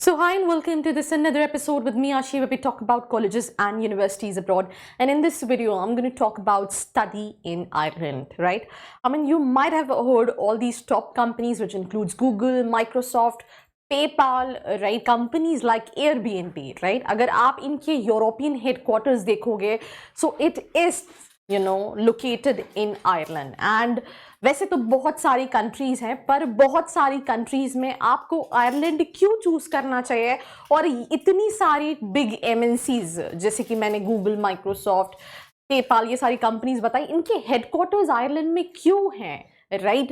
So, hi and welcome to this another episode with me, Ashi, where we talk about colleges and universities abroad. And in this video, I'm going to talk about study in Ireland, right? I mean, you might have heard all these top companies, which includes Google, Microsoft, PayPal, right? Companies like Airbnb, right? अगर आप इनके European headquarters देखोगे, so it is located in Ireland. And वैसे तो बहुत सारी countries हैं, पर बहुत सारी कंट्रीज में आपको आयरलैंड क्यों चूज करना चाहिए, और इतनी सारी बिग एमएनसीज जैसे कि मैंने गूगल, माइक्रोसॉफ्ट, पेपाल, ये सारी कंपनीज बताई, इनके हेडक्वार्टर्स आयरलैंड में क्यों हैं, right?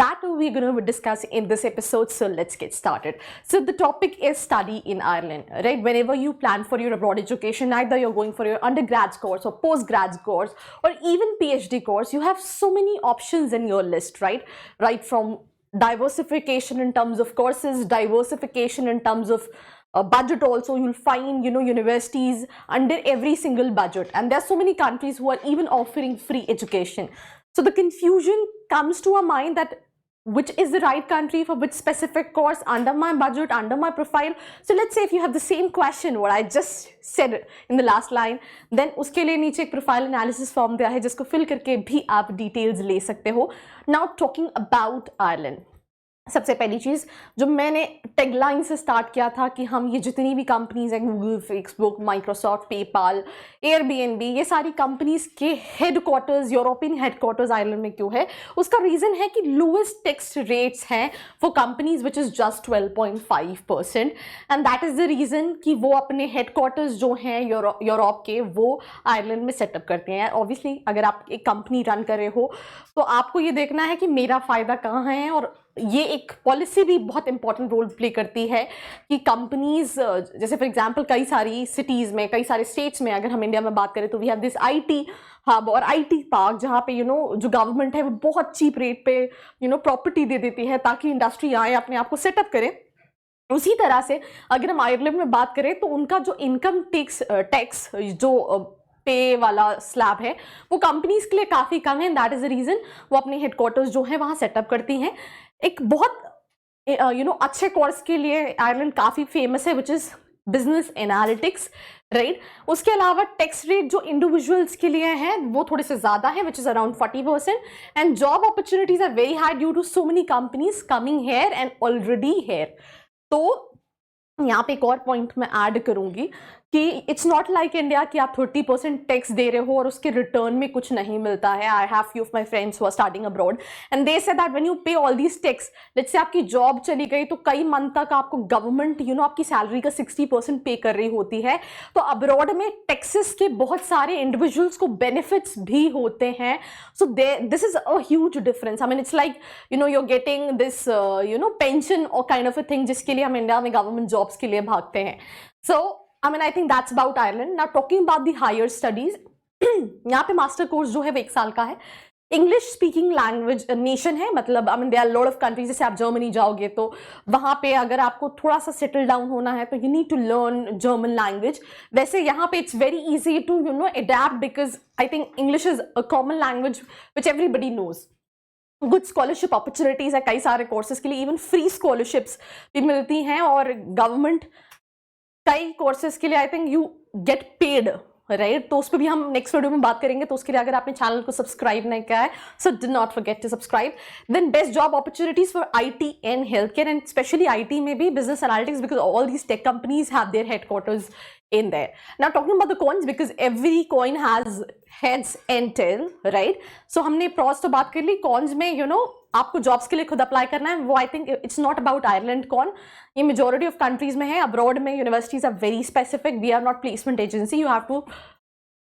That we're going to discuss in this episode. So let's get started. So the topic is study in Ireland, right? Whenever you plan for your abroad education, either you're going for your undergrad course or postgrad course or even PhD course, you have so many options in your list, right? Right from diversification in terms of courses, diversification in terms of budget also. You'll find universities under every single budget, and there's so many countries who are even offering free education. So the confusion comes to our mind that which is the right country for which specific course under my budget, under my profile. So let's say if you have the same question what I just said in the last line, then उसके लिए नीचे एक profile analysis form दिया है जिसको fill करके भी आप details ले सकते हो. Now talking about Ireland. सबसे पहली चीज़ जो मैंने टैगलाइन से स्टार्ट किया था कि हम ये जितनी भी कंपनीज हैं, Google, Facebook, Microsoft, PayPal, Airbnb, ये सारी कंपनीज के हेडक्वार्टर्स, यूरोपियन हेडक्वार्टर्स आयरलैंड में क्यों है, उसका रीज़न है कि लोएस्ट टैक्स रेट्स हैं for companies which is just 12.5%, and that is the reason कि वो अपने हेडक्वार्टर्स जो हैं यूरोप के वो आयरलैंड में सेटअप करते हैं. ऑब्वियसली अगर आप एक कंपनी रन कर रहे हो तो आपको ये देखना है कि मेरा फ़ायदा कहाँ है, और ये एक पॉलिसी भी बहुत इंपॉर्टेंट रोल प्ले करती है कि कंपनीज, जैसे फॉर एग्जांपल कई सारी सिटीज़ में, कई सारे स्टेट्स में, अगर हम इंडिया में बात करें तो we have this IT hub और आईटी पार्क, जहाँ पे जो गवर्नमेंट है वो बहुत चीप रेट पे प्रॉपर्टी दे देती है ताकि इंडस्ट्री आए, अपने आप को सेटअप करे. उसी तरह से अगर हम आयरलैंड में बात करें तो उनका जो इनकम टैक्स जो पे वाला स्लैब है वो कंपनीज के लिए काफ़ी कम है, and that is the reason वो अपने हेडक्वार्टर्स जो है वहाँ सेटअप करती हैं. एक बहुत अच्छे कोर्स के लिए आयरलैंड काफ़ी फेमस है, which is business analytics, right. उसके अलावा टैक्स रेट जो इंडिविजुअल्स के लिए है वो थोड़े से ज़्यादा है, which is around 40%, and job opportunities are very high due to so many companies coming here and already here. तो यहाँ पे एक और पॉइंट मैं ऐड करूँगी कि इट्स नॉट लाइक इंडिया कि आप 30% टैक्स दे रहे हो और उसके रिटर्न में कुछ नहीं मिलता है. I have few of my friends who are starting abroad and they say that when you pay all these tax, let's say आपकी जॉब चली गई तो कई मंथ तक आपको गवर्नमेंट आपकी सैलरी का 60% पे कर रही होती है. तो अब्रॉड में टैक्सेस के बहुत सारे इंडिविजुअल्स को बेनिफिट्स भी होते हैं. So this is a huge difference. I mean it's like you are getting this pension और काइंड ऑफ अ थिंग जिसके लिए हम इंडिया में गवर्नमेंट जॉब्स के लिए भागते हैं. सो I mean, I think that's about Ireland. Now talking about the higher studies, यहाँ पे मास्टर कोर्स जो है वो 1 साल का है. इंग्लिश स्पीकिंग लैंग्वेज नेशन है, मतलब I mean there are lot of countries. जैसे आप जर्मनी जाओगे तो वहाँ पे अगर आपको थोड़ा सा सेटल डाउन होना है तो you need to learn German language. वैसे यहाँ पे it's very easy to adapt because I think English is a common language which everybody knows. Good scholarship opportunities है कई सारे कोर्सेज के लिए, इवन फ्री स्कॉलरशिप्स भी मिलती हैं, और गवर्नमेंट कई कोर्सेज के लिए I think you get paid, right. तो उस पर भी हम नेक्स्ट वीडियो में बात करेंगे. तो उसके लिए अगर आपने चैनल को सब्सक्राइब नहीं किया है, so do not forget to subscribe. Then best job opportunities for IT and health care, and specially IT में भी business analytics, because all these tech companies have their headquarters in there. Now talking about the cons, because every coin has heads and tail, right? So हमने pros तो बात कर ली. cons में आपको jobs के लिए खुद अप्लाई करना है, वो I think it's not about Ireland कॉन. ये मेजोरिटी ऑफ कंट्रीज में है. अब्रॉड में universities are very specific. We are not placement agency. You have to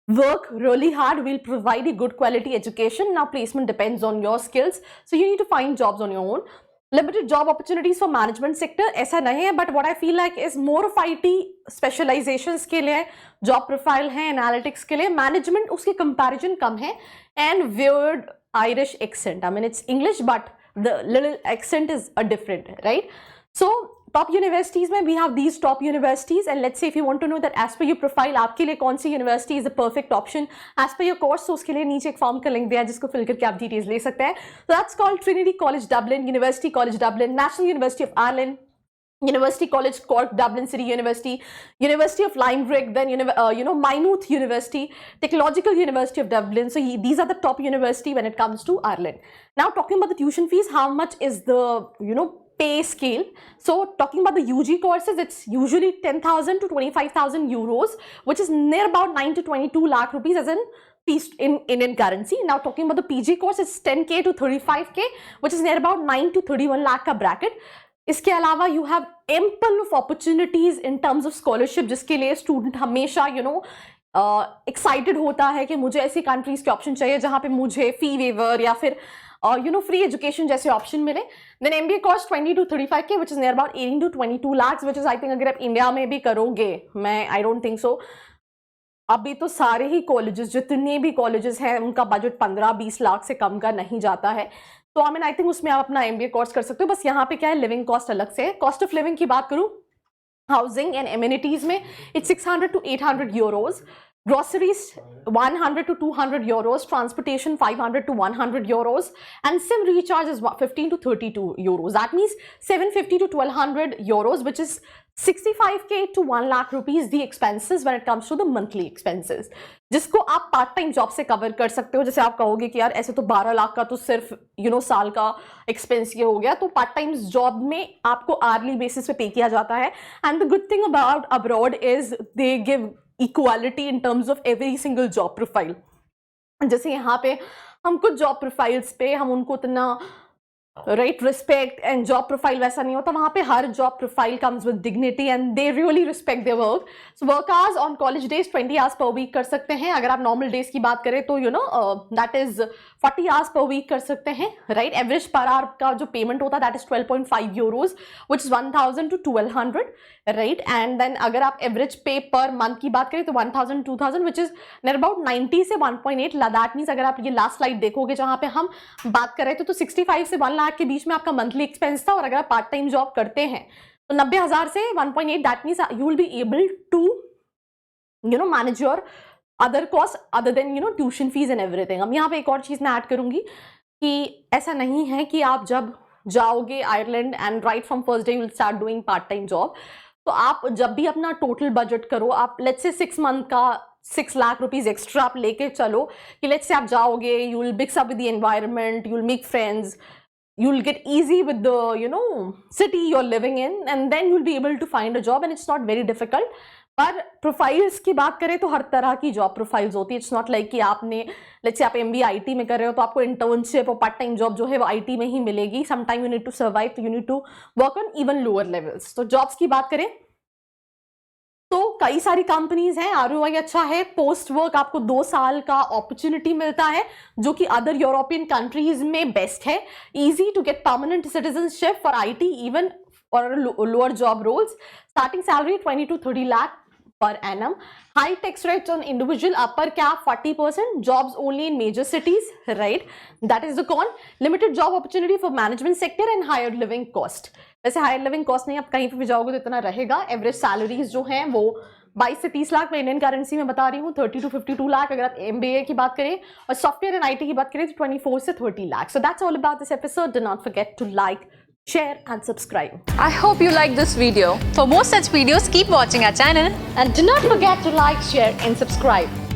work really hard. We'll provide a good quality education. Now placement depends on your skills, so you need to find jobs on your own. Limited job opportunities for management sector ऐसा नहीं है, but what I feel like is more of IT specializations के लिए job profile है, analytics के लिए. management उसके comparison कम है, and weird Irish accent. I mean it's English but the little accent is a different, right? So top universities में we have these top universities, and let's say if you want to know that as per your profile आपके लिए कौन सी university is the perfect option as per your course, तो उसके लिए नीचे एक फॉर्म का लिंक दिया है जिसको फिल करके आप डिटेल्स ले सकते हैं. So that's called Trinity college Dublin, university college Dublin, national university of Ireland, University College Cork, Dublin City University, University of Limerick, then Maynooth University, Technological University of Dublin. So these are the top university when it comes to Ireland. Now talking about the tuition fees, how much is the pay scale? So talking about the UG courses, it's usually 10,000 to 25,000 euros, which is near about 9 to 22 lakh rupees as in Indian currency. Now talking about the PG course, it's 10k to 35k, which is near about 9 to 31 lakh का bracket. इसके अलावा you have ample of opportunities in terms of scholarship, जिसके लिए student हमेशा excited होता है कि मुझे ऐसी कंट्रीज के ऑप्शन चाहिए जहां पे मुझे फी वेवर या फिर फ्री एजुकेशन जैसे ऑप्शन मिले. Then MBA cost 20 to 35k, which is near about 18 to 22 lakhs, which is I think अगर आप इंडिया में भी करोगे, मैं आई डोंट थिंक सो, अभी तो सारे ही कॉलेजेस, जितने भी कॉलेजेस हैं उनका बजट 15-20 लाख से कम का नहीं जाता है. तो आई थिंक उसमें आप अपना एमबीए कोर्स कर सकते हो. बस यहाँ पे क्या है, लिविंग कॉस्ट अलग से है. कॉस्ट ऑफ लिविंग की बात करूँ, हाउसिंग एंड एमिनिटीज में it's 600 to 800 euros. Groceries 100 to 200 euros, transportation 500 to 100 euros, and SIM recharge is 15 to 32 euros. That means 750 to 1200 euros, which is 65k to 1 lakh rupees the expenses when it comes to the monthly expenses, जिसको आप part time job से cover कर सकते हो. जैसे आप कहोगे कि यार ऐसे तो 12 लाख का तो सिर्फ साल का एक्सपेंस ये हो गया, तो पार्ट टाइम जॉब में आपको आर्ली बेसिस पे पे किया जाता है. And the good thing about abroad is they give equality in terms of every single job profile. जैसे यहाँ पे हम कुछ जॉब प्रोफाइल्स पे हम उनको उतना रिस्पेक्ट एंड जॉब प्रोफाइल वैसा नहीं होता. वहां पे हर job profile comes with dignity and they really respect their work. So work hours on college days 20 hours per week कर सकते हैं. अगर आप नॉर्मल डेज की बात करें तो that is 40 hours per week कर सकते हैं, राइट. एवरेज पर आवर का जो पेमेंट होता है that is 12.5 euros, which is 1000 to 1200, right. And then अगर आप एवरेज पे पर मंथ की बात करें तो 1000 2000, विच इज नियर अबाउट 90 से 1.8. दैट मीन्स अगर आप ये लास्ट स्लाइड देखोगे जहां पे हम बात कर रहे थे तो 65 से 1 लाख के बीच में आपका मंथली एक्सपेंस था. और अगर आप पार्ट टाइम जॉब करते हैं तो 90,000 से 1.8, that means you will be able to manage your other cost other than tuition fees and everything. अब यहाँ पे एक और चीज मैं ऐड करूंगी कि ऐसा नहीं है कि आप जब जाओगे Ireland and right from first day you will start doing part time job. तो आप जब भी अपना टोटल बजट करो, आप लेट्स से 6 मंथ का 6 लाख रुपीज एक्स्ट्रा आप लेके चलो कि लेट्स से आप जाओगे, you will mix up with the environment, you will make friends, you will get easy with the city you're living in, and then you'll be able to find a job and it's not very difficult. पर profiles की बात करें तो हर तरह की job profiles होती है. It's not like कि आपने लेट्स से आप एमबीए आईटी में कर रहे हो तो आपको इंटर्नशिप और पार्ट टाइम जॉब जो है वो आईटी में ही मिलेगी. Some time you need to survive, तो you need to work on even lower levels. तो जॉब्स की बात करें तो कई सारी कंपनीज हैं, आरओआई अच्छा है. पोस्ट वर्क आपको 2 साल का अपॉर्चुनिटी मिलता है जो कि अदर यूरोपियन कंट्रीज में बेस्ट है. Easy to get permanent citizenship for IT even और lower job roles. Starting salary 20 to 30 lakh per annum. High tax rates on individual, upper cap 40%, jobs only in major cities, right? That is the con. Limited job opportunity for management sector and higher living cost. वैसे higher living cost नहीं, आप कहीं पे भी जाओगे तो इतना रहेगा. एवरेज सैलरीज जो हैं वो 22 से 30 लाख, मैं इंडियन करेंसी में बता रही हूँ, 30 to 52 लाख अगर आप एमबीए की बात करें, और सॉफ्टवेयर एंड आईटी की बात करें तो 24 से 30 lakh. So that's all about this episode. Do not forget to like, share and subscribe. I hope you like this video. For more such videos, keep watching our channel. And do not forget to like, share and subscribe.